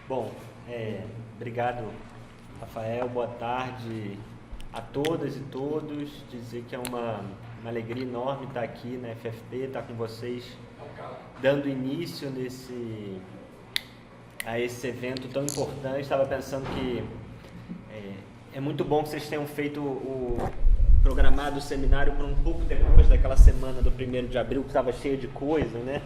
Bom, obrigado, Rafael. Boa tarde a todas e todos. Dizer que é uma alegria enorme estar aqui na FFP, estar com vocês, dando início a esse evento tão importante. Estava pensando que é muito bom que vocês tenham feito o programado o seminário para um pouco depois daquela semana do 1º de abril, que estava cheio de coisa, né?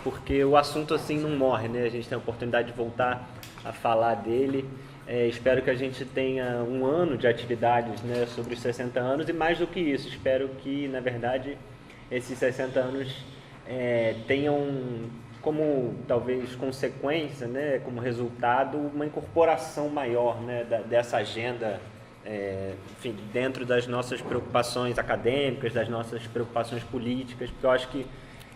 Porque o assunto assim não morre, né? A gente tem a oportunidade de voltar a falar dele. Espero que a gente tenha um ano de atividades, né, sobre os 60 anos e mais do que isso, espero que, na verdade, esses 60 anos tenham como, talvez, consequência, né, como resultado, uma incorporação maior, né, dessa agenda, enfim, dentro das nossas preocupações acadêmicas, das nossas preocupações políticas, porque eu acho que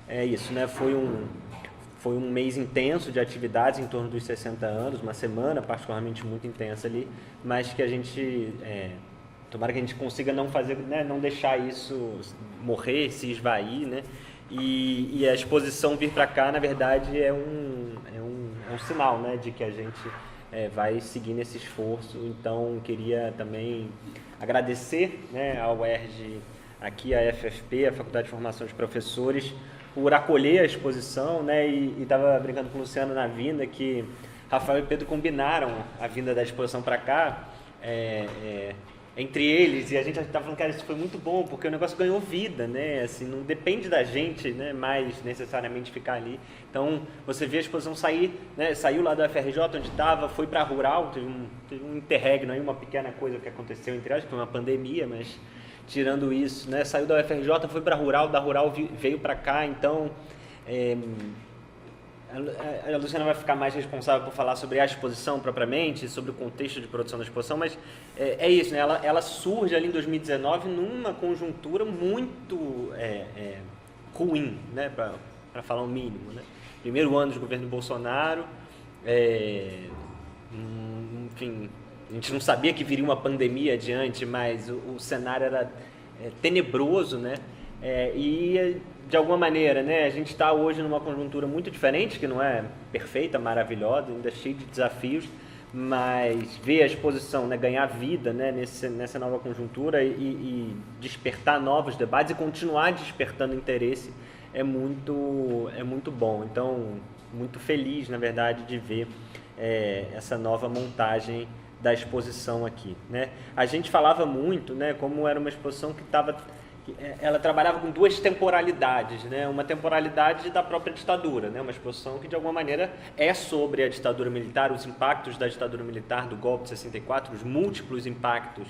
é isso, né? Foi um mês intenso de atividades em torno dos 60 anos, uma semana particularmente muito intensa ali, mas que a gente, tomara que a gente consiga não fazer, né, não deixar isso morrer, se esvair, né? E a exposição vir para cá, na verdade, é um sinal, né, de que a gente vai seguir nesse esforço. Então, queria também agradecer, né, ao UERJ, aqui a FFP, a Faculdade de Formação de Professores, por acolher a exposição, né? E estava brincando com o Luciano na vinda que Rafael e Pedro combinaram a vinda da exposição para cá, entre eles, e a gente estava falando, cara, isso foi muito bom, porque o negócio ganhou vida, né? Assim, não depende da gente, né, mais necessariamente ficar ali. Então, você vê a exposição sair, né, saiu lá da FRJ onde estava, foi para a Rural, teve um interregno aí, uma pequena coisa que aconteceu entre elas, que foi uma pandemia, mas tirando isso, né, saiu da UFRJ, foi para a Rural, da Rural veio para cá, então a Luciana vai ficar mais responsável por falar sobre a exposição propriamente, sobre o contexto de produção da exposição, mas é isso, né, ela surge ali em 2019 numa conjuntura muito ruim, né, para falar o mínimo, né? Primeiro ano de governo Bolsonaro, enfim, a gente não sabia que viria uma pandemia adiante, mas o cenário era tenebroso, né? E, de alguma maneira, né, a gente está hoje numa conjuntura muito diferente, que não é perfeita, maravilhosa, ainda cheia de desafios, mas ver a exposição, né, ganhar vida, né, nessa nova conjuntura e despertar novos debates e continuar despertando interesse é muito bom. Então, muito feliz, na verdade, de ver essa nova montagem da exposição aqui, né? A gente falava muito, né, como era uma exposição ela trabalhava com duas temporalidades, né? Uma temporalidade da própria ditadura, né? Uma exposição que de alguma maneira é sobre a ditadura militar, os impactos da ditadura militar, do golpe de 64, os múltiplos impactos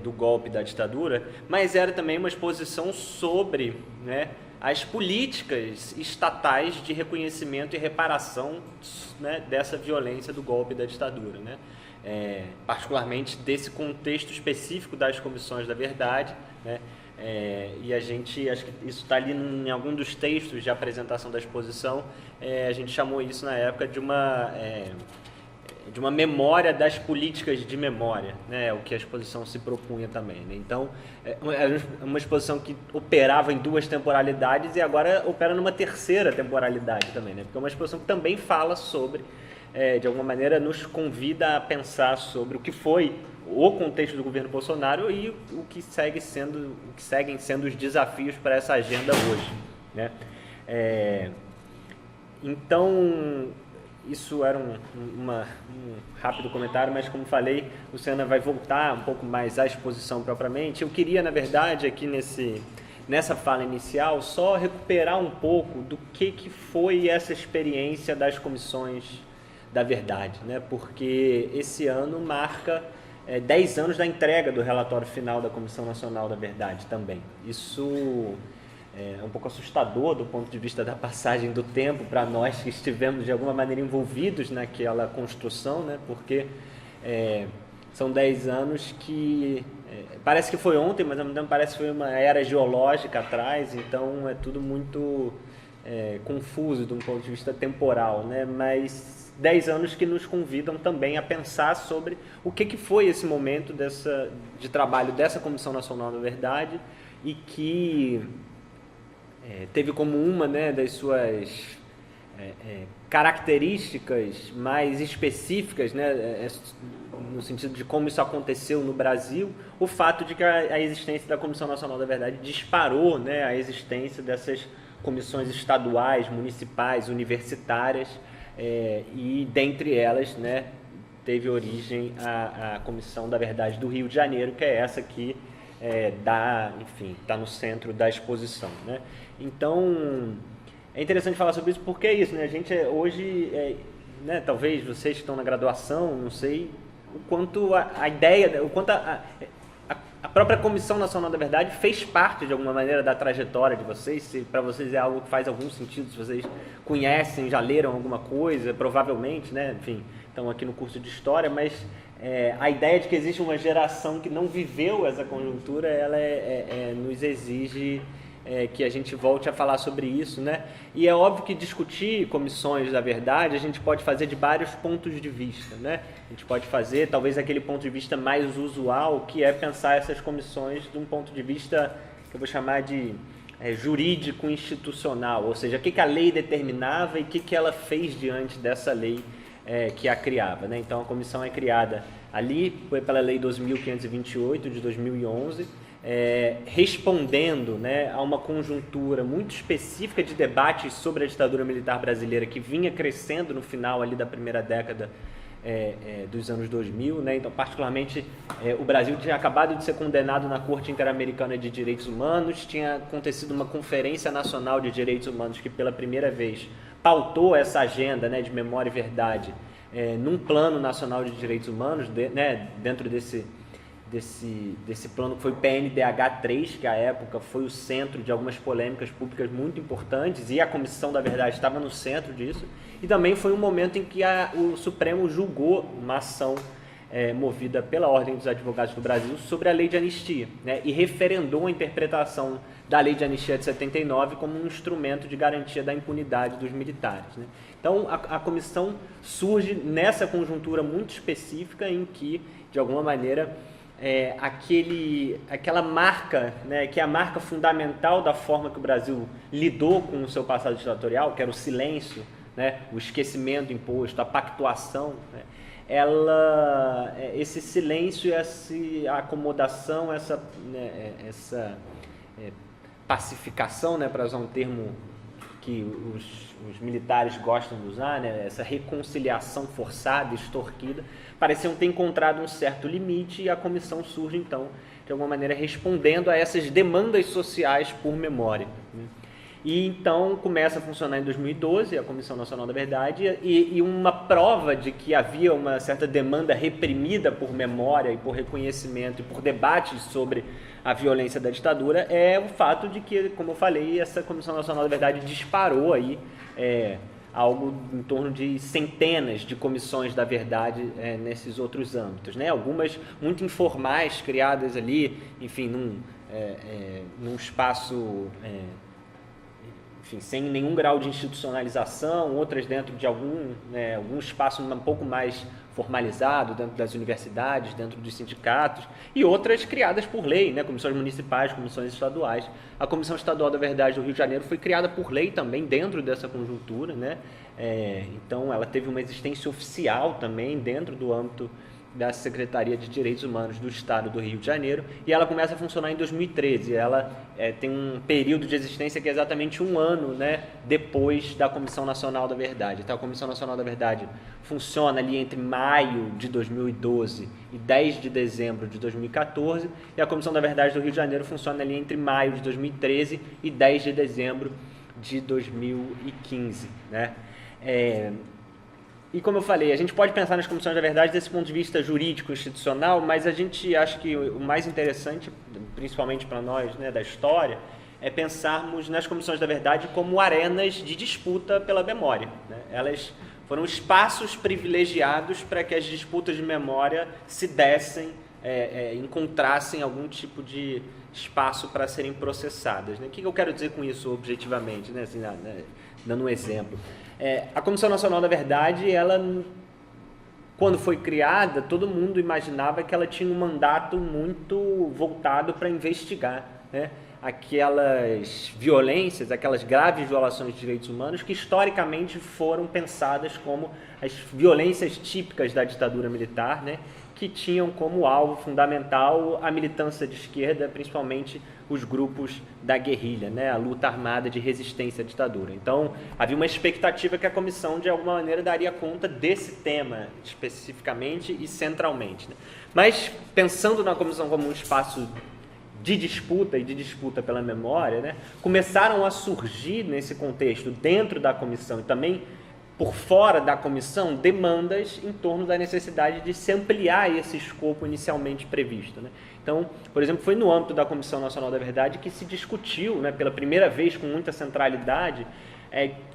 do golpe da ditadura, mas era também uma exposição sobre, né, as políticas estatais de reconhecimento e reparação, né, dessa violência do golpe da ditadura, né? Particularmente desse contexto específico das comissões da verdade, né? E a gente, acho que isso está ali em algum dos textos de apresentação da exposição, a gente chamou isso na época de uma memória das políticas de memória, né? O que a exposição se propunha também, né? Então, é uma exposição que operava em duas temporalidades e agora opera numa terceira temporalidade também, né? Porque é uma exposição que também fala sobre, de alguma maneira, nos convida a pensar sobre o que foi o contexto do governo Bolsonaro e o que seguem sendo os desafios para essa agenda hoje, né? Então, isso era um rápido comentário, mas como falei, Luciana vai voltar um pouco mais à exposição propriamente. Eu queria, na verdade, aqui nessa fala inicial, só recuperar um pouco do que foi essa experiência das comissões da verdade, né? Porque esse ano marca 10 anos da entrega do relatório final da Comissão Nacional da Verdade também. Isso é um pouco assustador do ponto de vista da passagem do tempo para nós que estivemos de alguma maneira envolvidos naquela construção, né? Porque são 10 anos que parece que foi ontem, mas ao mesmo tempo parece que foi uma era geológica atrás, então é tudo muito confuso de um ponto de vista temporal, né? Mas 10 anos que nos convidam também a pensar sobre o que foi esse momento de trabalho dessa Comissão Nacional da Verdade e que teve como uma, né, das suas características mais específicas, né, no sentido de como isso aconteceu no Brasil, o fato de que a existência da Comissão Nacional da Verdade disparou, né, a existência dessas comissões estaduais, municipais, universitárias, e dentre elas, né, teve origem a Comissão da Verdade do Rio de Janeiro, que é essa que está no centro da exposição, né? Então, é interessante falar sobre isso porque é isso, né? A gente hoje, né, talvez vocês que estão na graduação, não sei o quanto a ideia, o quanto a própria Comissão Nacional da Verdade fez parte, de alguma maneira, da trajetória de vocês. Se para vocês é algo que faz algum sentido, se vocês conhecem, já leram alguma coisa, provavelmente, né? Enfim, estão aqui no curso de História, mas a ideia de que existe uma geração que não viveu essa conjuntura, ela nos exige que a gente volte a falar sobre isso, né? E é óbvio que discutir comissões da verdade a gente pode fazer de vários pontos de vista, né? A gente pode fazer talvez aquele ponto de vista mais usual, que é pensar essas comissões de um ponto de vista que eu vou chamar de jurídico institucional, ou seja, o que a lei determinava e o que ela fez diante dessa lei que a criava, né? Então a comissão é criada ali, foi pela Lei 2.528 de 2011, respondendo, né, a uma conjuntura muito específica de debates sobre a ditadura militar brasileira que vinha crescendo no final ali da primeira década dos anos 2000, né? Então, particularmente, o Brasil tinha acabado de ser condenado na Corte Interamericana de Direitos Humanos, tinha acontecido uma Conferência Nacional de Direitos Humanos que pela primeira vez pautou essa agenda, né, de memória e verdade num plano nacional de direitos humanos, né, dentro desse plano que foi o PNDH3, que à época foi o centro de algumas polêmicas públicas muito importantes, e a Comissão da Verdade estava no centro disso, e também foi um momento em que o Supremo julgou uma ação movida pela Ordem dos Advogados do Brasil sobre a Lei de Anistia, né, e referendou a interpretação da Lei de Anistia de 79 como um instrumento de garantia da impunidade dos militares, né. Então, a comissão surge nessa conjuntura muito específica em que, de alguma maneira, aquela marca, né, que é a marca fundamental da forma que o Brasil lidou com o seu passado ditatorial, que era o silêncio, né, o esquecimento imposto, a pactuação, né, esse silêncio, essa acomodação, essa pacificação, né, para usar um termo que os militares gostam de usar, né, essa reconciliação forçada, extorquida, pareciam ter encontrado um certo limite, e a comissão surge, então, de alguma maneira, respondendo a essas demandas sociais por memória, né? E então começa a funcionar em 2012 a Comissão Nacional da Verdade, e uma prova de que havia uma certa demanda reprimida por memória e por reconhecimento e por debates sobre a violência da ditadura é o fato de que, como eu falei, essa Comissão Nacional da Verdade disparou aí algo em torno de centenas de comissões da verdade nesses outros âmbitos, né? Algumas muito informais, criadas ali, enfim, num espaço enfim, sem nenhum grau de institucionalização, outras dentro de algum espaço um pouco mais formalizado, dentro das universidades, dentro dos sindicatos, e outras criadas por lei, né? Comissões municipais, comissões estaduais. A Comissão Estadual da Verdade do Rio de Janeiro foi criada por lei também dentro dessa conjuntura, né? Então ela teve uma existência oficial também dentro do âmbito da Secretaria de Direitos Humanos do Estado do Rio de Janeiro, e ela começa a funcionar em 2013. Ela tem um período de existência que é exatamente um ano, né, depois da Comissão Nacional da Verdade. Então, a Comissão Nacional da Verdade funciona ali entre maio de 2012 e 10 de dezembro de 2014, e a Comissão da Verdade do Rio de Janeiro funciona ali entre maio de 2013 e 10 de dezembro de 2015, né? E como eu falei, a gente pode pensar nas comissões da verdade desse ponto de vista jurídico, institucional, mas a gente acha que o mais interessante, principalmente para nós, né, da história, é pensarmos nas comissões da verdade como arenas de disputa pela memória, né? Elas foram espaços privilegiados para que as disputas de memória se dessem, encontrassem algum tipo de espaço para serem processadas, né? O que eu quero dizer com isso objetivamente, né? Assim, dando um exemplo. A Comissão Nacional da Verdade, ela, quando foi criada, todo mundo imaginava que ela tinha um mandato muito voltado para investigar, né? aquelas violências, aquelas graves violações de direitos humanos que historicamente foram pensadas como as violências típicas da ditadura militar, né, que tinham como alvo fundamental a militância de esquerda, principalmente os grupos da guerrilha, né, a luta armada de resistência à ditadura. Então, havia uma expectativa que a comissão, de alguma maneira, daria conta desse tema especificamente e centralmente, né. Mas, pensando na comissão como um espaço de disputa e de disputa pela memória, né, começaram a surgir nesse contexto, dentro da comissão e também por fora da comissão, demandas em torno da necessidade de se ampliar esse escopo inicialmente previsto, né. Então, por exemplo, foi no âmbito da Comissão Nacional da Verdade que se discutiu, né, pela primeira vez com muita centralidade,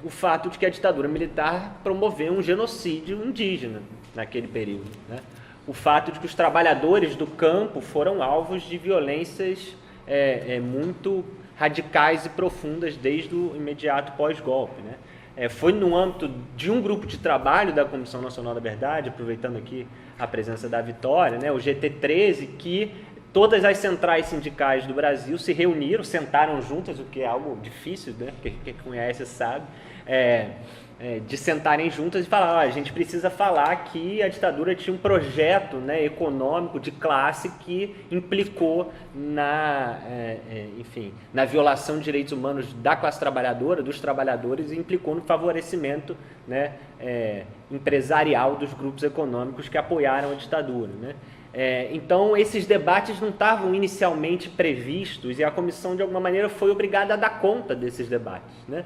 o fato de que a ditadura militar promoveu um genocídio indígena naquele período, né. O fato de que os trabalhadores do campo foram alvos de violências muito radicais e profundas desde o imediato pós-golpe, né. Foi no âmbito de um grupo de trabalho da Comissão Nacional da Verdade, aproveitando aqui a presença da Vitória, né, o GT13, que todas as centrais sindicais do Brasil se reuniram, sentaram juntas, o que é algo difícil, né, quem conhece sabe, de sentarem juntas e falar, a gente precisa falar que a ditadura tinha um projeto, né, econômico de classe que implicou na violação de direitos humanos da classe trabalhadora, dos trabalhadores, e implicou no favorecimento, né, empresarial dos grupos econômicos que apoiaram a ditadura, né. Então, esses debates não estavam inicialmente previstos e a comissão, de alguma maneira, foi obrigada a dar conta desses debates, né,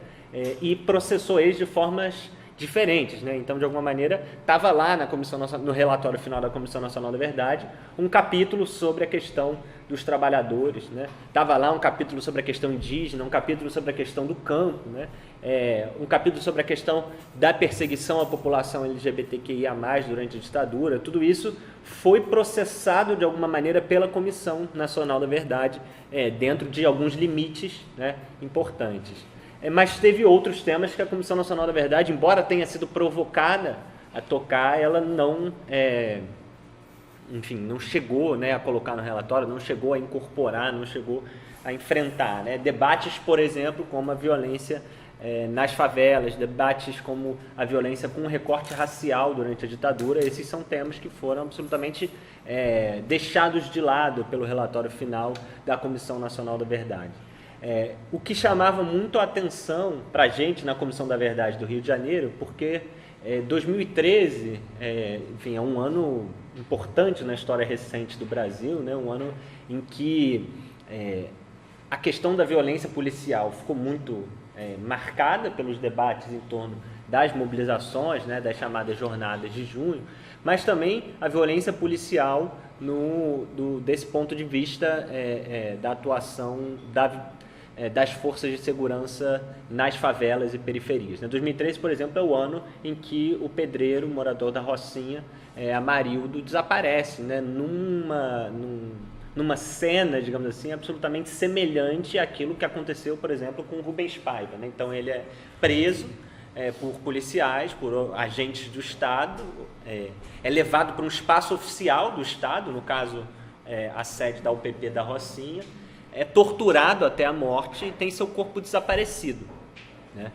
e processou eles de formas diferentes, né. Então, de alguma maneira, estava lá no relatório final da Comissão Nacional da Verdade um capítulo sobre a questão dos trabalhadores, né. Estava lá um capítulo sobre a questão indígena, um capítulo sobre a questão do campo, né, um capítulo sobre a questão da perseguição à população LGBTQIA+, durante a ditadura. Tudo isso foi processado de alguma maneira pela Comissão Nacional da Verdade, dentro de alguns limites, né, importantes. Mas teve outros temas que a Comissão Nacional da Verdade, embora tenha sido provocada a tocar, ela não, não chegou, né, a colocar no relatório, não chegou a incorporar, não chegou a enfrentar, né. Debates, por exemplo, como a violência nas favelas, debates como a violência com o recorte racial durante a ditadura, esses são temas que foram absolutamente deixados de lado pelo relatório final da Comissão Nacional da Verdade. O que chamava muito a atenção para a gente na Comissão da Verdade do Rio de Janeiro, porque 2013 é um ano importante na história recente do Brasil, né? Um ano em que a questão da violência policial ficou muito marcada pelos debates em torno das mobilizações, né, das chamadas jornadas de junho, mas também a violência policial desse ponto de vista da atuação das forças de segurança nas favelas e periferias. 2013, por exemplo, é o ano em que o pedreiro, morador da Rocinha, Amarildo, desaparece, né, numa cena, digamos assim, absolutamente semelhante àquilo que aconteceu, por exemplo, com o Rubens Paiva, né? Então, ele é preso por policiais, por agentes do Estado, é levado para um espaço oficial do Estado, no caso, a sede da UPP da Rocinha, é torturado até a morte e tem seu corpo desaparecido, né?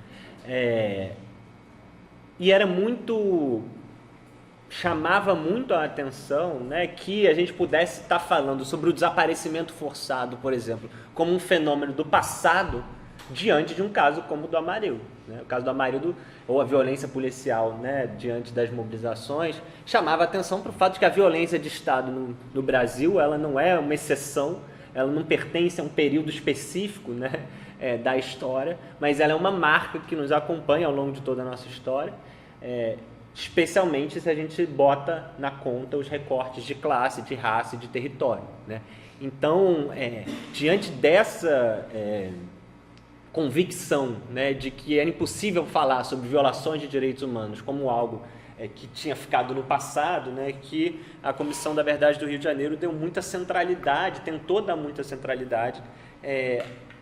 E chamava muito a atenção, né, que a gente pudesse estar falando sobre o desaparecimento forçado, por exemplo, como um fenômeno do passado, diante de um caso como o do Amarildo, né? O caso do Amarildo, ou a violência policial, né, diante das mobilizações, chamava a atenção para o fato de que a violência de Estado no Brasil, ela não é uma exceção, ela não pertence a um período específico, né, da história, mas ela é uma marca que nos acompanha ao longo de toda a nossa história, especialmente se a gente bota na conta os recortes de classe, de raça e de território, né? Então, diante dessa convicção, né, de que era impossível falar sobre violações de direitos humanos como algo que tinha ficado no passado, né, que a Comissão da Verdade do Rio de Janeiro deu muita centralidade, tentou dar muita centralidade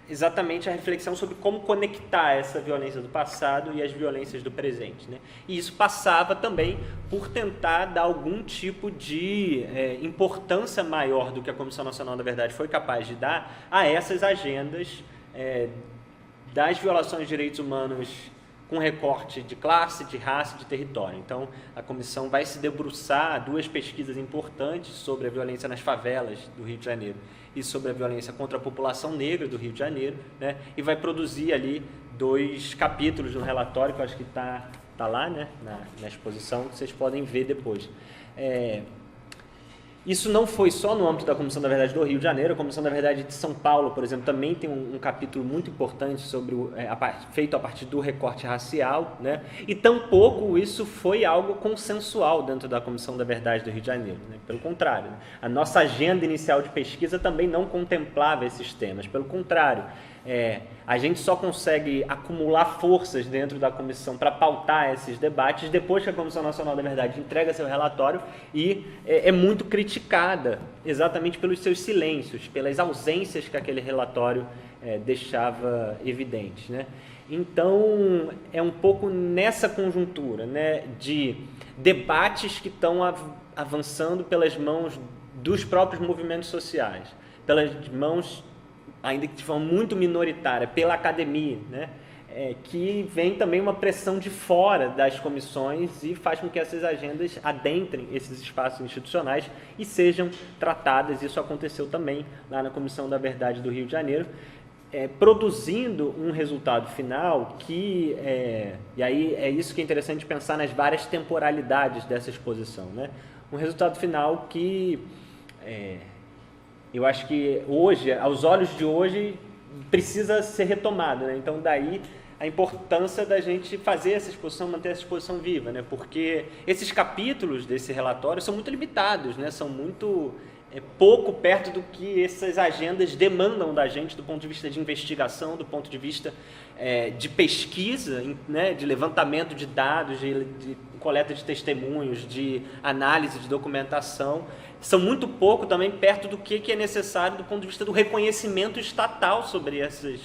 exatamente a reflexão sobre como conectar essa violência do passado e as violências do presente, né? E isso passava também por tentar dar algum tipo de importância maior do que a Comissão Nacional da Verdade foi capaz de dar a essas agendas das violações de direitos humanos com recorte de classe, de raça e de território. Então, a comissão vai se debruçar duas pesquisas importantes sobre a violência nas favelas do Rio de Janeiro e sobre a violência contra a população negra do Rio de Janeiro, né? E vai produzir ali 2 capítulos no relatório, que eu acho que está lá, né? na exposição, que vocês podem ver depois. Isso não foi só no âmbito da Comissão da Verdade do Rio de Janeiro, a Comissão da Verdade de São Paulo, por exemplo, também tem um capítulo muito importante sobre feito a partir do recorte racial, né? E tampouco isso foi algo consensual dentro da Comissão da Verdade do Rio de Janeiro, né? Pelo contrário, né? A nossa agenda inicial de pesquisa também não contemplava esses temas, pelo contrário. A gente só consegue acumular forças dentro da comissão para pautar esses debates depois que a Comissão Nacional da Verdade entrega seu relatório e é muito criticada exatamente pelos seus silêncios, pelas ausências que aquele relatório deixava evidentes, né? Então, é um pouco nessa conjuntura, né, de debates que estão avançando pelas mãos dos próprios movimentos sociais, pelas mãos, ainda que de forma muito minoritária, pela academia, né? Que vem também uma pressão de fora das comissões e faz com que essas agendas adentrem esses espaços institucionais e sejam tratadas. Isso aconteceu também lá na Comissão da Verdade do Rio de Janeiro, produzindo um resultado final que, e aí é isso que é interessante pensar nas várias temporalidades dessa exposição, né? Um resultado final que eu acho que hoje, aos olhos de hoje, precisa ser retomado, né? Então, daí a importância da gente fazer essa exposição, manter essa exposição viva, né? Porque esses capítulos desse relatório são muito limitados, né? São muito pouco perto do que essas agendas demandam da gente do ponto de vista de investigação, do ponto de vista de pesquisa, né? De levantamento de dados, de coleta de testemunhos, de análise de documentação. São muito pouco também perto do que é necessário do ponto de vista do reconhecimento estatal sobre essas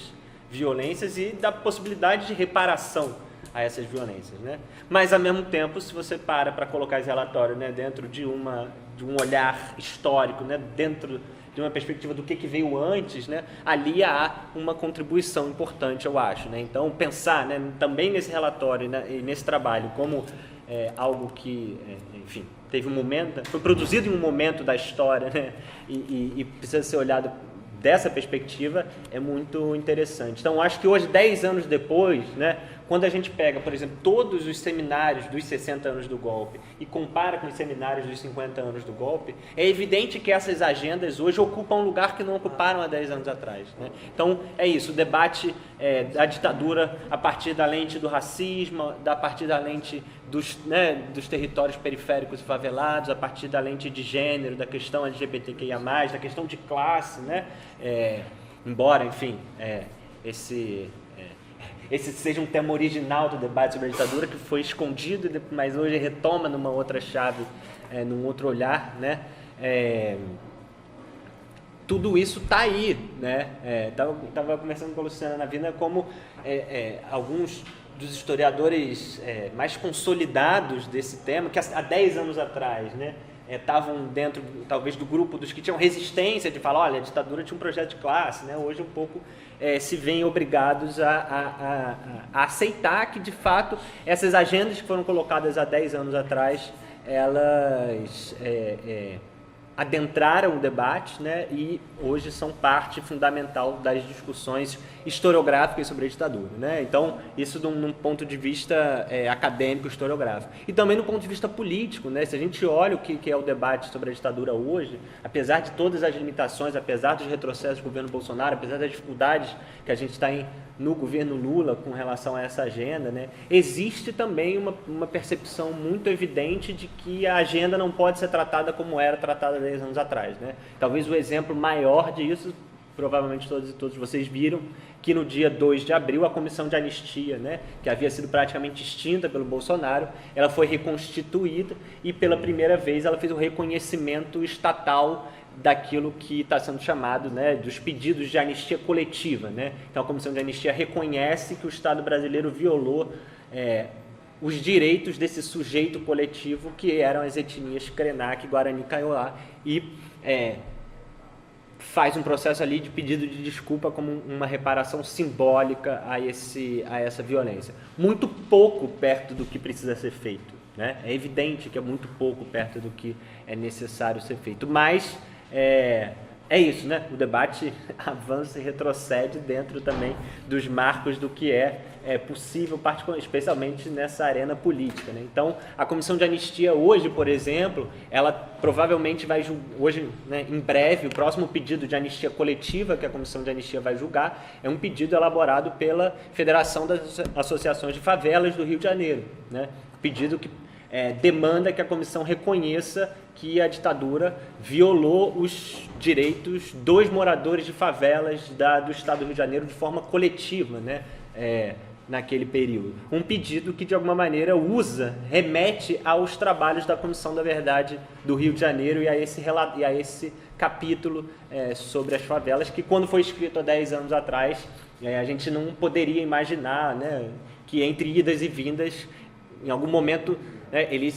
violências e da possibilidade de reparação a essas violências, né? Mas, ao mesmo tempo, se você para colocar esse relatório, né, dentro de um olhar histórico, né, dentro de uma perspectiva do que veio antes, né, ali há uma contribuição importante, eu acho, né? Então, pensar, né, também nesse relatório, né, e nesse trabalho como algo que, enfim, teve um momento, foi produzido em um momento da história, né, e precisa ser olhado dessa perspectiva, é muito interessante. Então, acho que hoje, 10 anos depois, né, quando a gente pega, por exemplo, todos os seminários dos 60 anos do golpe e compara com os seminários dos 50 anos do golpe, é evidente que essas agendas hoje ocupam um lugar que não ocuparam há 10 anos atrás, né? Então, é isso, o debate da ditadura a partir da lente do racismo, a partir da lente dos territórios periféricos e favelados, a partir da lente de gênero, da questão LGBTQIA+, da questão de classe, né? Embora, enfim, esse seja um tema original do debate sobre a ditadura, que foi escondido, mas hoje retoma numa outra chave, num outro olhar, né? Tudo isso está aí, né? Estava conversando com a Luciana Navina como alguns dos historiadores mais consolidados desse tema, que há 10 anos atrás, né, estavam dentro, talvez, do grupo dos que tinham resistência de falar, olha, a ditadura tinha um projeto de classe, né? Hoje um pouco se veem obrigados a aceitar que, de fato, essas agendas que foram colocadas há 10 anos atrás, elas adentraram o debate, né, e hoje são parte fundamental das discussões historiográficas sobre a ditadura, né? Então, isso num ponto de vista acadêmico, historiográfico. E também no ponto de vista político, né? Se a gente olha o que é o debate sobre a ditadura hoje, apesar de todas as limitações, apesar dos retrocessos do governo Bolsonaro, apesar das dificuldades que a gente está no governo Lula com relação a essa agenda, né, existe também uma percepção muito evidente de que a agenda não pode ser tratada como era tratada 10 anos atrás, né? Talvez o exemplo maior disso, provavelmente todos vocês viram, que no dia 2 de abril a comissão de anistia, né, que havia sido praticamente extinta pelo Bolsonaro, ela foi reconstituída e pela primeira vez ela fez o reconhecimento estatal daquilo que está sendo chamado, né, dos pedidos de anistia coletiva, né? Então a Comissão de Anistia reconhece que o Estado brasileiro violou os direitos desse sujeito coletivo que eram as etnias Krenak, Guarani e Kaiowá, e faz um processo ali de pedido de desculpa como uma reparação simbólica a essa violência. Muito pouco perto do que precisa ser feito, né? É evidente que é muito pouco perto do que é necessário ser feito, mas é isso, né? O debate avança e retrocede dentro também dos marcos do que é possível, especialmente nessa arena política, né? Então, a Comissão de Anistia hoje, por exemplo, ela provavelmente vai hoje, né, em breve, o próximo pedido de anistia coletiva que a Comissão de Anistia vai julgar é um pedido elaborado pela Federação das Associações de Favelas do Rio de Janeiro, né? Pedido que demanda que a comissão reconheça que a ditadura violou os direitos dos moradores de favelas do Estado do Rio de Janeiro de forma coletiva, né? Naquele período. Um pedido que, de alguma maneira, remete aos trabalhos da Comissão da Verdade do Rio de Janeiro e a esse capítulo sobre as favelas, que, quando foi escrito há 10 anos atrás, a gente não poderia imaginar, né, que entre idas e vindas, em algum momento, né, ele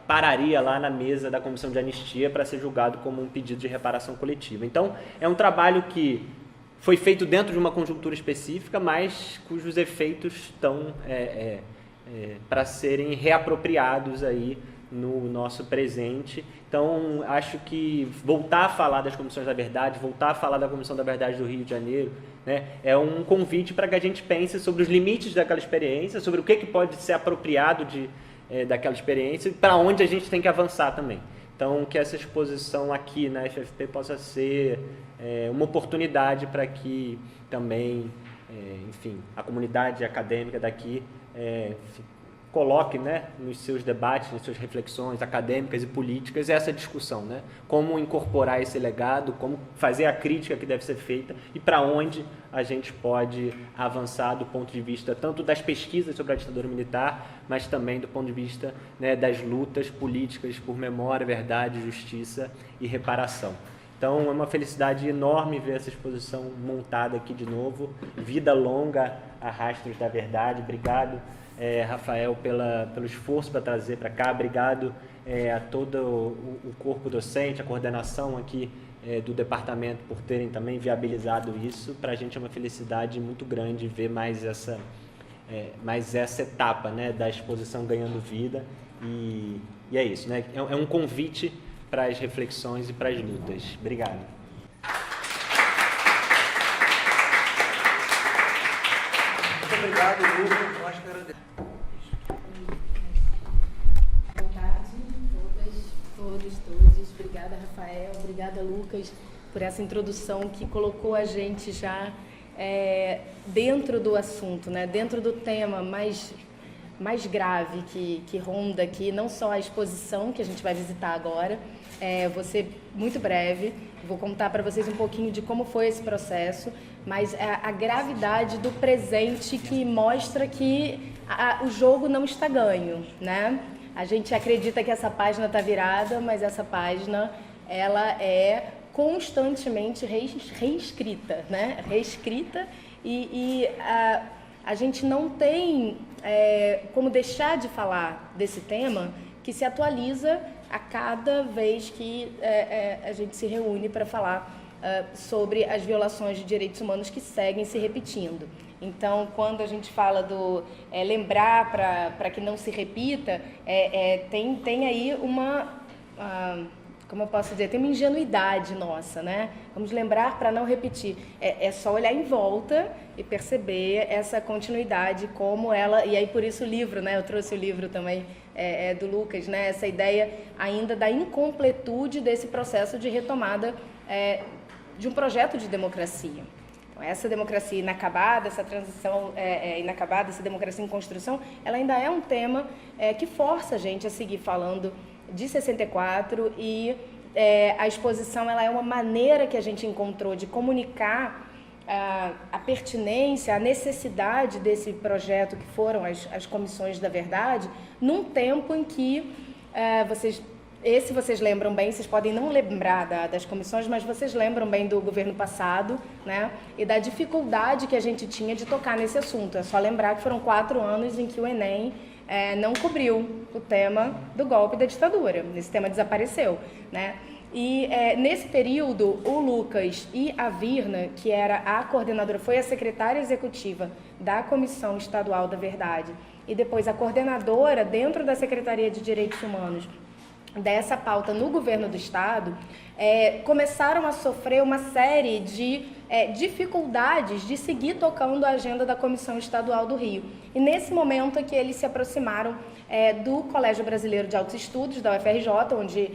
pararia lá na mesa da Comissão de Anistia para ser julgado como um pedido de reparação coletiva. Então, é um trabalho que foi feito dentro de uma conjuntura específica, mas cujos efeitos estão para serem reapropriados aí no nosso presente. Então, acho que voltar a falar das Comissões da Verdade, voltar a falar da Comissão da Verdade do Rio de Janeiro, né, é um convite para que a gente pense sobre os limites daquela experiência, sobre o que pode ser apropriado daquela experiência e para onde a gente tem que avançar também. Então, que essa exposição aqui na FFP possa ser uma oportunidade para que também, enfim, a comunidade acadêmica daqui coloque, né, nos seus debates, nas suas reflexões acadêmicas e políticas essa discussão, né? Como incorporar esse legado, como fazer a crítica que deve ser feita e para onde a gente pode avançar do ponto de vista tanto das pesquisas sobre a ditadura militar, mas também do ponto de vista, né, das lutas políticas por memória, verdade, justiça e reparação. Então, é uma felicidade enorme ver essa exposição montada aqui de novo. Vida longa a Rastros da Verdade. Obrigado, Rafael, pelo esforço para trazer para cá. Obrigado a todo o corpo docente, a coordenação aqui do departamento por terem também viabilizado isso. Para a gente é uma felicidade muito grande ver mais essa etapa, né, da exposição ganhando vida. E é isso, né? É um convite para as reflexões e para as lutas. Obrigado. Muito obrigado, Lucas. Nós que agradecemos. Boa tarde, todos. Obrigada, Rafael. Obrigada, Lucas, por essa introdução que colocou a gente já dentro do assunto, né? Dentro do tema mais grave que ronda aqui, não só a exposição que a gente vai visitar agora. Vou ser muito breve, vou contar para vocês um pouquinho de como foi esse processo, mas a gravidade do presente que mostra que o jogo não está ganho, né? A gente acredita que essa página está virada, mas essa página ela é constantemente reescrita, né? Reescrita e a gente não tem como deixar de falar desse tema que se atualiza a cada vez que a gente se reúne para falar sobre as violações de direitos humanos que seguem se repetindo. Então, quando a gente fala do lembrar para que não se repita, tem aí como eu posso dizer, tem uma ingenuidade nossa, né? Vamos lembrar para não repetir. É só olhar em volta e perceber essa continuidade, como ela... E aí, por isso o livro, né? Eu trouxe o livro também do Lucas, né? Essa ideia ainda da incompletude desse processo de retomada de um projeto de democracia. Então, essa democracia inacabada, essa transição inacabada, essa democracia em construção, ela ainda é um tema que força a gente a seguir falando de 64 e a exposição ela é uma maneira que a gente encontrou de comunicar a pertinência, a necessidade desse projeto que foram as comissões da verdade, num tempo em que vocês esse vocês lembram bem, vocês podem não lembrar das comissões, mas vocês lembram bem do governo passado, né? E da dificuldade que a gente tinha de tocar nesse assunto. É só lembrar que foram 4 anos em que o Enem não cobriu o tema do golpe da ditadura. Esse tema desapareceu, né? E nesse período, o Lucas e a Virna, que era a coordenadora, foi a secretária executiva da Comissão Estadual da Verdade, e depois a coordenadora dentro da Secretaria de Direitos Humanos dessa pauta no governo do estado, começaram a sofrer uma série de dificuldades de seguir tocando a agenda da Comissão Estadual do Rio. E nesse momento é que eles se aproximaram do Colégio Brasileiro de Altos Estudos, da UFRJ, onde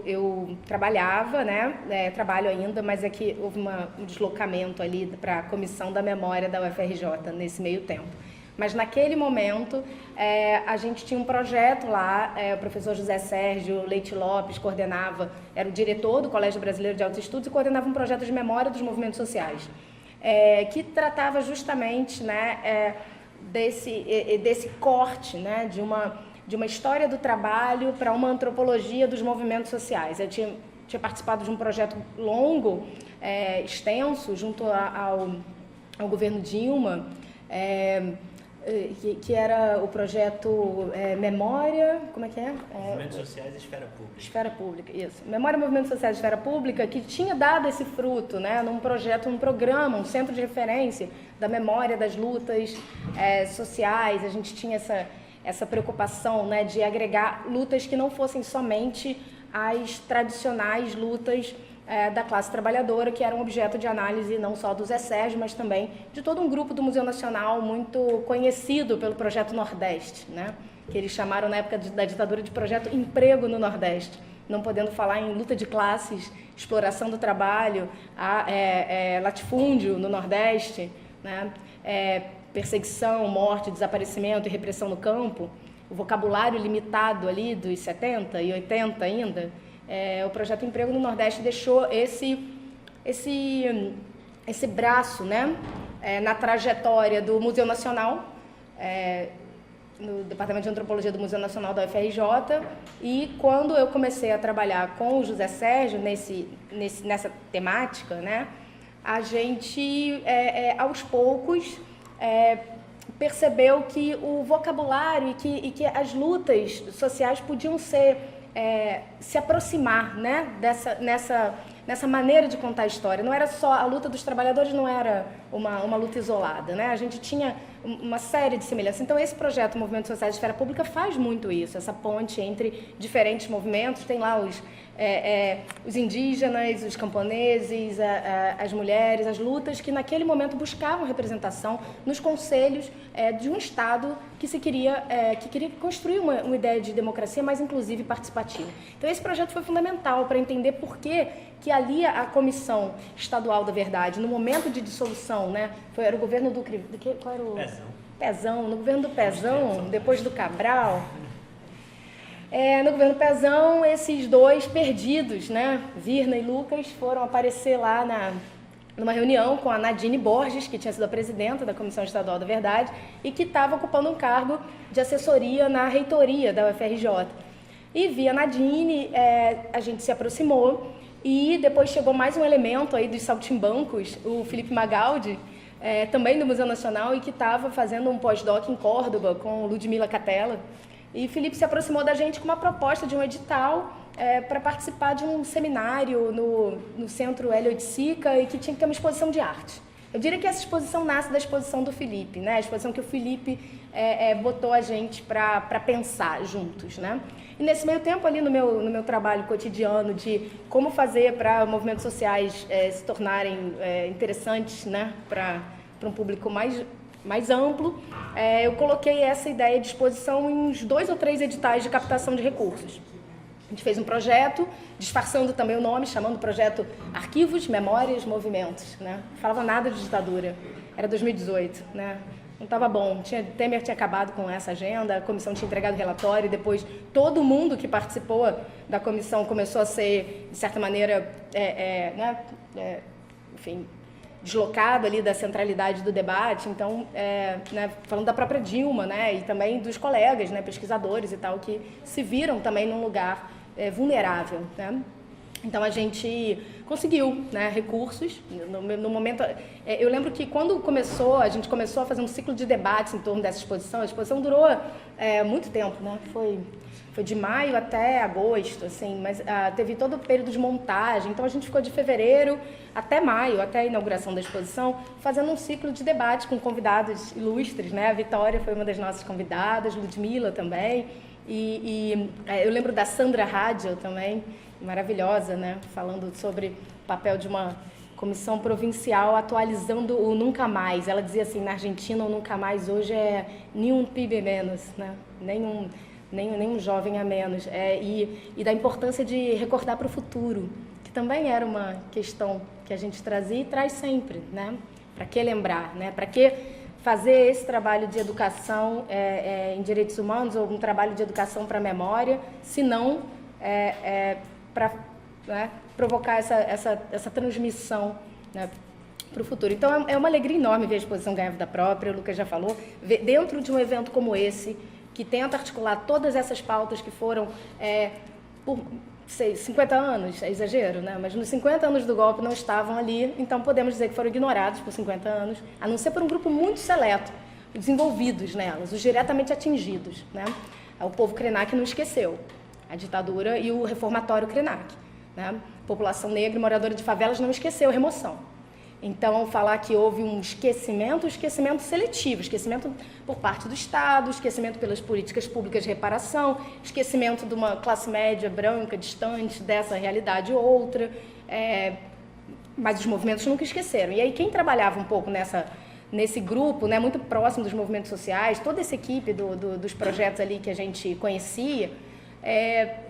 eu trabalhava, né? Trabalho ainda, mas é que houve um deslocamento ali para a Comissão da Memória da UFRJ nesse meio tempo. Mas naquele momento a gente tinha um projeto lá, o professor José Sérgio Leite Lopes coordenava, era o diretor do Colégio Brasileiro de Altos Estudos e coordenava um projeto de memória dos movimentos sociais, que tratava justamente, né, desse corte, né, de uma história do trabalho para uma antropologia dos movimentos sociais. Eu tinha participado de um projeto longo, extenso, junto ao governo Dilma, que era o projeto Memória, como é que é? Movimentos Sociais e Esfera Pública. Esfera Pública, isso. Memória, Movimentos Sociais e Esfera Pública, que tinha dado esse fruto, né, num projeto, um programa, um centro de referência da memória das lutas sociais. A gente tinha essa preocupação, né, de agregar lutas que não fossem somente as tradicionais lutas da classe trabalhadora, que era um objeto de análise não só do Zé Sérgio, mas também de todo um grupo do Museu Nacional muito conhecido pelo Projeto Nordeste, né? Que eles chamaram na época da ditadura de Projeto Emprego no Nordeste, não podendo falar em luta de classes, exploração do trabalho, latifúndio no Nordeste, né? Perseguição, morte, desaparecimento e repressão no campo, o vocabulário limitado ali dos 70 e 80 ainda. O Projeto Emprego no Nordeste deixou esse braço, né, na trajetória do Museu Nacional, no Departamento de Antropologia do Museu Nacional da UFRJ, e quando eu comecei a trabalhar com o José Sérgio nessa temática, né, a gente, aos poucos, percebeu que o vocabulário e que as lutas sociais podiam se aproximar, né, nessa maneira de contar a história. Não era só a luta dos trabalhadores, não era uma luta isolada, né? A gente tinha uma série de semelhanças. Então, esse projeto Movimentos Sociais de Esfera Pública faz muito isso, essa ponte entre diferentes movimentos. Tem lá os indígenas, os camponeses, as mulheres, as lutas que naquele momento buscavam representação nos conselhos de um Estado que queria construir uma ideia de democracia mais inclusiva e participativa. Então, esse projeto foi fundamental para entender por que ali a Comissão Estadual da Verdade, no momento de dissolução, né, era o governo qual era o... Pezão. No governo do Pezão, depois do Cabral, no governo Pezão, esses dois perdidos, né, Virna e Lucas, foram aparecer lá numa reunião com a Nadine Borges, que tinha sido a presidenta da Comissão Estadual da Verdade e que estava ocupando um cargo de assessoria na reitoria da UFRJ. E via Nadine, a gente se aproximou. E depois chegou mais um elemento aí dos saltimbancos, o Felipe Magaldi, também do Museu Nacional, e que estava fazendo um pós-doc em Córdoba com Ludmila Catella. E Felipe se aproximou da gente com uma proposta de um edital para participar de um seminário no Centro Hélio de Sica e que tinha que ter uma exposição de arte. Eu diria que essa exposição nasce da exposição do Felipe, né? A exposição que o Felipe botou a gente para pensar juntos, né? E nesse meio tempo ali no meu trabalho cotidiano de como fazer para movimentos sociais se tornarem interessantes, né? Para um público mais amplo, eu coloquei essa ideia de exposição em uns 2 ou 3 editais de captação de recursos. A gente fez um projeto, disfarçando também o nome, chamando o projeto Arquivos, Memórias, Movimentos, né? Não falava nada de ditadura, era 2018, né? Não estava bom, Temer tinha acabado com essa agenda, a comissão tinha entregado o relatório e depois todo mundo que participou da comissão começou a ser, de certa maneira, enfim, deslocado ali da centralidade do debate. Então, né, falando da própria Dilma, né, e também dos colegas, né, pesquisadores e tal, que se viram também num lugar vulnerável, né? Então a gente conseguiu, né, recursos. No momento, eu lembro que quando a gente começou a fazer um ciclo de debates em torno dessa exposição. A exposição durou muito tempo, né? Foi de maio até agosto, assim, mas teve todo o período de montagem. Então a gente ficou de fevereiro até maio, até a inauguração da exposição, fazendo um ciclo de debate com convidados ilustres, né? A Vitória foi uma das nossas convidadas, Ludmilla também, e eu lembro da Sandra Rádio também, maravilhosa, né? Falando sobre o papel de uma comissão provincial atualizando o Nunca Mais. Ela dizia assim, na Argentina o Nunca Mais hoje é nenhum PIB menos, né? Nenhum jovem a menos. E da importância de recordar para o futuro, que também era uma questão que a gente trazia e traz sempre, né? Para que lembrar, né? Para que fazer esse trabalho de educação em direitos humanos, ou um trabalho de educação para a memória, se não para, né, provocar essa transmissão, né, para o futuro. Então é uma alegria enorme ver a exposição ganhar vida própria, o Lucas já falou, dentro de um evento como esse, que tenta articular todas essas pautas que foram por 50 anos, é exagero, né? Mas nos 50 anos do golpe não estavam ali, então podemos dizer que foram ignorados por 50 anos, a não ser por um grupo muito seleto, os envolvidos nelas, os diretamente atingidos, né? O povo Krenak não esqueceu a ditadura e o reformatório Krenak, né? A população negra e moradora de favelas não esqueceu a remoção. Então, falar que houve um esquecimento seletivo, esquecimento por parte do Estado, esquecimento pelas políticas públicas de reparação, esquecimento de uma classe média branca distante dessa realidade outra, mas os movimentos nunca esqueceram. E aí, quem trabalhava um pouco nesse grupo, né, muito próximo dos movimentos sociais, toda essa equipe dos projetos ali que a gente conhecia,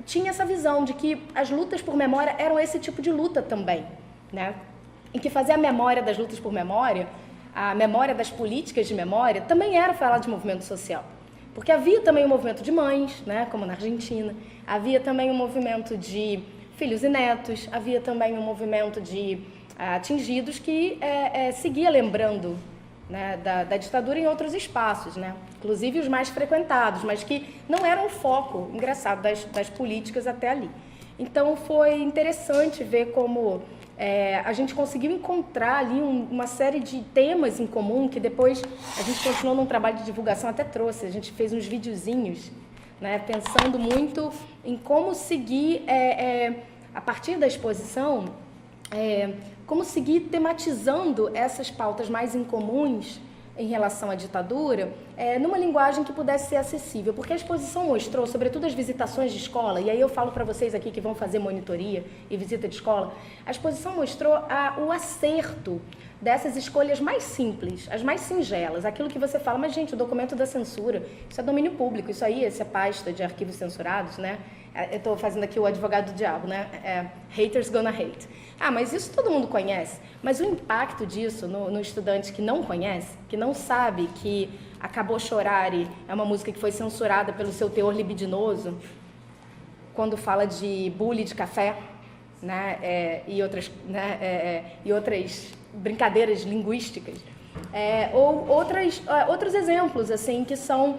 tinha essa visão de que as lutas por memória eram esse tipo de luta também, né? Em que fazer a memória das lutas por memória, a memória das políticas de memória, também era falar de movimento social. Porque havia também um movimento de mães, né, como na Argentina, havia também um movimento de filhos e netos, havia também um movimento de atingidos que seguia lembrando, né, da ditadura em outros espaços, né, inclusive os mais frequentados, mas que não eram o foco, engraçado, das políticas até ali. Então foi interessante ver como a gente conseguiu encontrar ali uma série de temas em comum que depois a gente continuou num trabalho de divulgação, até trouxe, a gente fez uns videozinhos, né, pensando muito em como seguir, a partir da exposição, como seguir tematizando essas pautas mais incomuns em relação à ditadura, numa linguagem que pudesse ser acessível, porque a exposição mostrou, sobretudo as visitações de escola, e aí eu falo para vocês aqui que vão fazer monitoria e visita de escola, a exposição mostrou o acerto dessas escolhas mais simples, as mais singelas, aquilo que você fala, mas gente, o documento da censura, isso é domínio público, isso aí, essa pasta de arquivos censurados, né? Eu estou fazendo aqui o advogado do diabo, né? Haters gonna hate. Mas isso todo mundo conhece. Mas o impacto disso no estudante que não conhece, que não sabe que Acabou Chorare é uma música que foi censurada pelo seu teor libidinoso, quando fala de bule de café, né? E outras brincadeiras linguísticas. Ou outros exemplos assim que são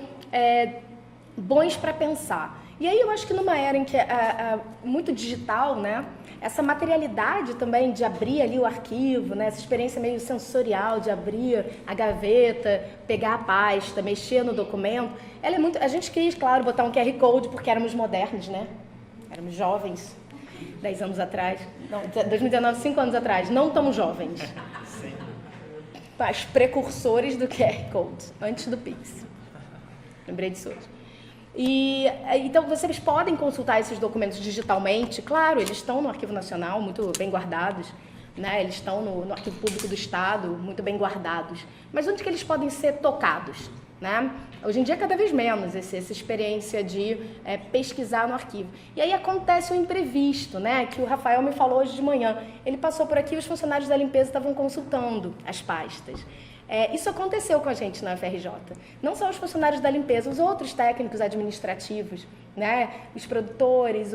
bons para pensar. E aí eu acho que numa era em que é muito digital, né, essa materialidade também de abrir ali o arquivo, né, essa experiência meio sensorial de abrir a gaveta, pegar a pasta, mexer no documento, ela é muito... A gente quis, claro, botar um QR Code porque éramos modernos, né? Éramos jovens, 10 anos atrás, não, 2019, 5 anos atrás, não tão jovens. Sim. Mas precursores do QR Code, antes do Pix. Lembrei disso hoje. Então, vocês podem consultar esses documentos digitalmente, claro, eles estão no Arquivo Nacional, muito bem guardados, né? Eles estão no Arquivo Público do Estado, muito bem guardados. Mas onde que eles podem ser tocados, né? Hoje em dia, cada vez menos essa experiência de pesquisar no arquivo. E aí acontece o imprevisto, né? Que o Rafael me falou hoje de manhã. Ele passou por aqui e os funcionários da limpeza estavam consultando as pastas. Isso aconteceu com a gente na UFRJ. Não só os funcionários da limpeza, os outros técnicos administrativos, né? Os produtores,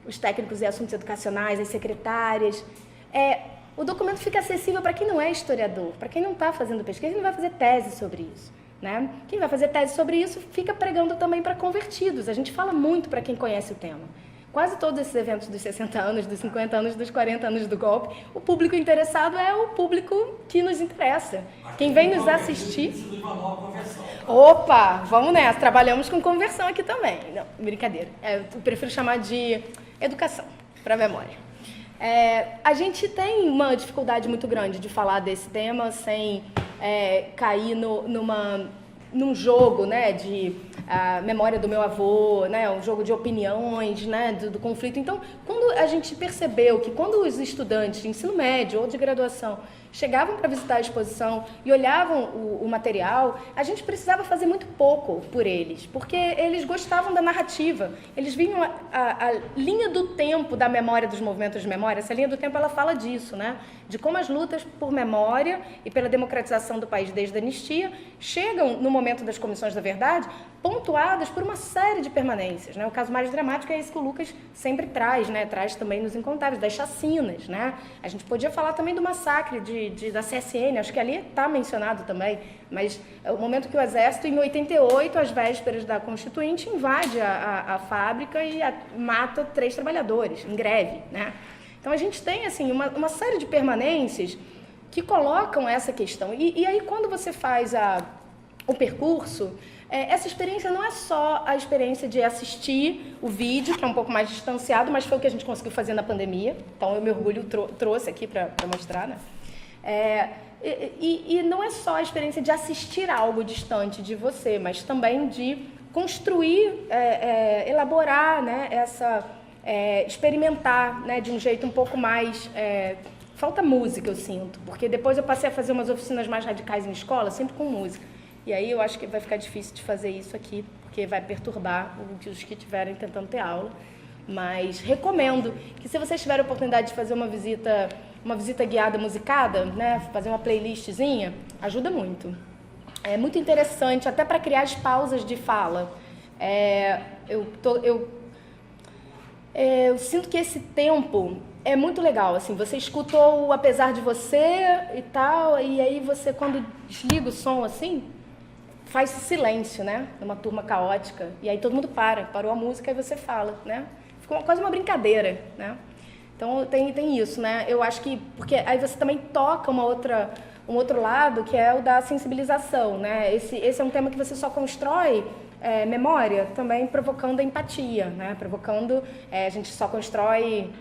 os técnicos em assuntos educacionais, as secretárias. O documento fica acessível para quem não é historiador, para quem não está fazendo pesquisa, ele vai fazer tese sobre isso, né? Quem vai fazer tese sobre isso fica pregando também para convertidos. A gente fala muito para quem conhece o tema. quase todos esses eventos dos 60 anos, dos 50 anos, dos 40 anos do golpe, o público interessado é o público que nos interessa. Quem vem nos assistir... Opa, vamos nessa. Trabalhamos com conversão aqui também. Não, brincadeira. Eu prefiro chamar de educação para a memória. A gente tem uma dificuldade muito grande de falar desse tema sem cair num jogo, né, de memória do meu avô, né, um jogo de opiniões, né, do conflito. Então, quando a gente percebeu que quando os estudantes de ensino médio ou de graduação chegavam para visitar a exposição e olhavam o material, a gente precisava fazer muito pouco por eles, porque eles gostavam da narrativa, eles viam a linha do tempo da memória dos movimentos de memória. Essa linha do tempo, ela fala disso, né? De como as lutas por memória e pela democratização do país desde a anistia chegam no momento das comissões da verdade, pontuadas por uma série de permanências, né? O caso mais dramático é esse que o Lucas sempre traz, né? Traz também nos Incontáveis, das chacinas, né? A gente podia falar também do massacre da CSN, acho que ali está mencionado também, mas é o momento que o Exército, em 88, às vésperas da Constituinte, invade a fábrica e mata 3 trabalhadores, em greve, né? Então a gente tem assim, uma série de permanências que colocam essa questão. E aí, quando você faz o percurso, essa experiência não é só a experiência de assistir o vídeo, que é um pouco mais distanciado, mas foi o que a gente conseguiu fazer na pandemia. Então, eu me orgulho, trouxe aqui para mostrar, né? E não é só a experiência de assistir algo distante de você, mas também de construir, elaborar, né, experimentar, né, de um jeito um pouco mais... falta música, eu sinto, porque depois eu passei a fazer umas oficinas mais radicais em escola, sempre com música. E aí eu acho que vai ficar difícil de fazer isso aqui, porque vai perturbar os que estiverem tentando ter aula. Mas recomendo que, se vocês tiverem a oportunidade de fazer uma visita guiada musicada, né, fazer uma playlistzinha, ajuda muito. É muito interessante, até para criar as pausas de fala. Eu sinto que esse tempo é muito legal, assim, você escutou o Apesar de Você e tal, e aí você, quando desliga o som, assim, faz silêncio, né, numa turma caótica, e aí todo mundo parou a música e você fala, né, ficou quase uma brincadeira, né. Então tem isso, né, eu acho que, porque aí você também toca um outro lado, que é o da sensibilização, né, esse é um tema que você só constrói memória, também provocando empatia, né, a gente só constrói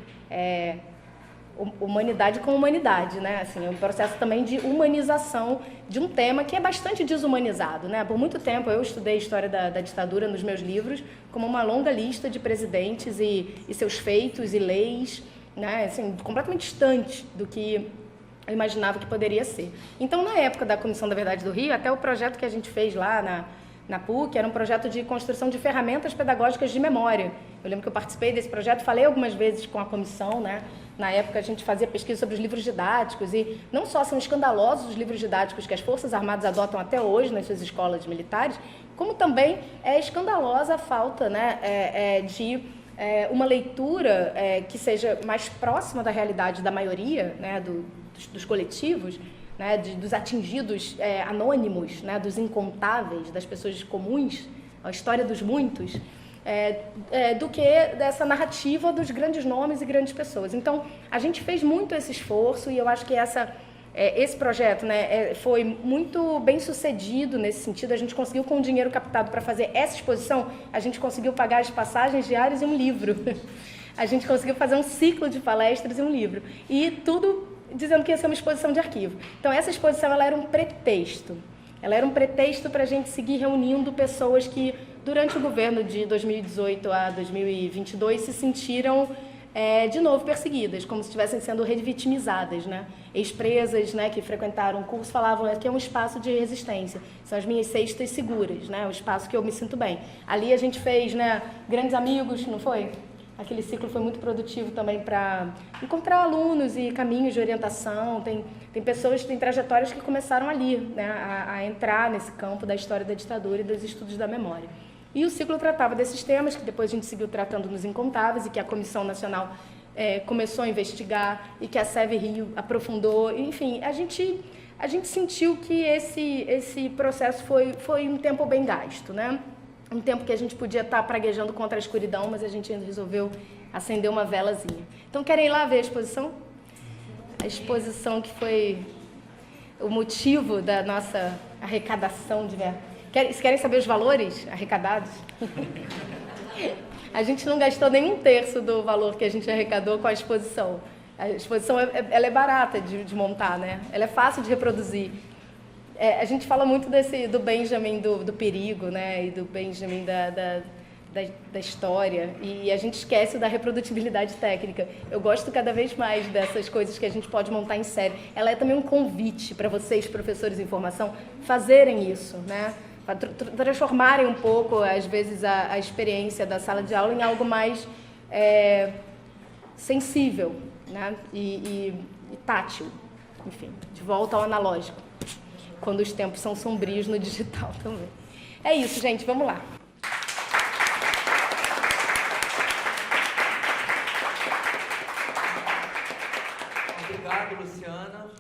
humanidade com humanidade, né? Assim, é um processo também de humanização de um tema que é bastante desumanizado, né? Por muito tempo eu estudei a história da ditadura nos meus livros como uma longa lista de presidentes e seus feitos e leis, né? Assim, completamente distante do que eu imaginava que poderia ser. Então, na época da Comissão da Verdade do Rio, até o projeto que a gente fez lá na PUC era um projeto de construção de ferramentas pedagógicas de memória. Eu lembro que eu participei desse projeto, falei algumas vezes com a comissão, né? Na época a gente fazia pesquisa sobre os livros didáticos e não só são escandalosos os livros didáticos que as Forças Armadas adotam até hoje nas suas escolas militares, como também é escandalosa a falta, né, de uma leitura que seja mais próxima da realidade da maioria, né, dos coletivos, né, dos atingidos anônimos, né, dos incontáveis, das pessoas comuns, a história dos muitos, do que dessa narrativa dos grandes nomes e grandes pessoas. Então, a gente fez muito esse esforço e eu acho que esse projeto, né, foi muito bem sucedido nesse sentido. A gente conseguiu, com o dinheiro captado para fazer essa exposição, a gente conseguiu pagar as passagens diárias e um livro. A gente conseguiu fazer um ciclo de palestras e um livro. E tudo dizendo que ia ser uma exposição de arquivo. Então, essa exposição ela era um pretexto. Ela era um pretexto para a gente seguir reunindo pessoas que, durante o governo de 2018 a 2022, se sentiram, de novo, perseguidas, como se estivessem sendo revitimizadas, né? Ex-presas, né, que frequentaram o curso falavam que é um espaço de resistência. São as minhas cestas seguras, né? O espaço que eu me sinto bem. Ali a gente fez, né, grandes amigos, não foi? Aquele ciclo foi muito produtivo também para encontrar alunos e caminhos de orientação. Tem pessoas, tem trajetórias que começaram ali, né, a entrar nesse campo da história da ditadura e dos estudos da memória. E o ciclo tratava desses temas, que depois a gente seguiu tratando nos Incontáveis e que a Comissão Nacional começou a investigar e que a SEV Rio aprofundou. Enfim, a gente sentiu que esse processo foi um tempo bem gasto, né? Um tempo que a gente podia estar praguejando contra a escuridão, mas a gente resolveu acender uma velazinha. Então, querem ir lá ver a exposição? A exposição que foi o motivo da nossa arrecadação de verba. Querem saber os valores arrecadados? A gente não gastou nem 1/3 do valor que a gente arrecadou com a exposição. A exposição ela é barata de montar, né? Ela é fácil de reproduzir. A gente fala muito do Benjamin do perigo, né? E do Benjamin da história. E a gente esquece da reprodutibilidade técnica. Eu gosto cada vez mais dessas coisas que a gente pode montar em série. Ela é também um convite para vocês, professores em formação, fazerem isso, né? Transformarem um pouco, às vezes, a experiência da sala de aula em algo mais sensível, né? E tátil, enfim, de volta ao analógico, quando os tempos são sombrios no digital também. É isso, gente, vamos lá. Obrigado, Luciana.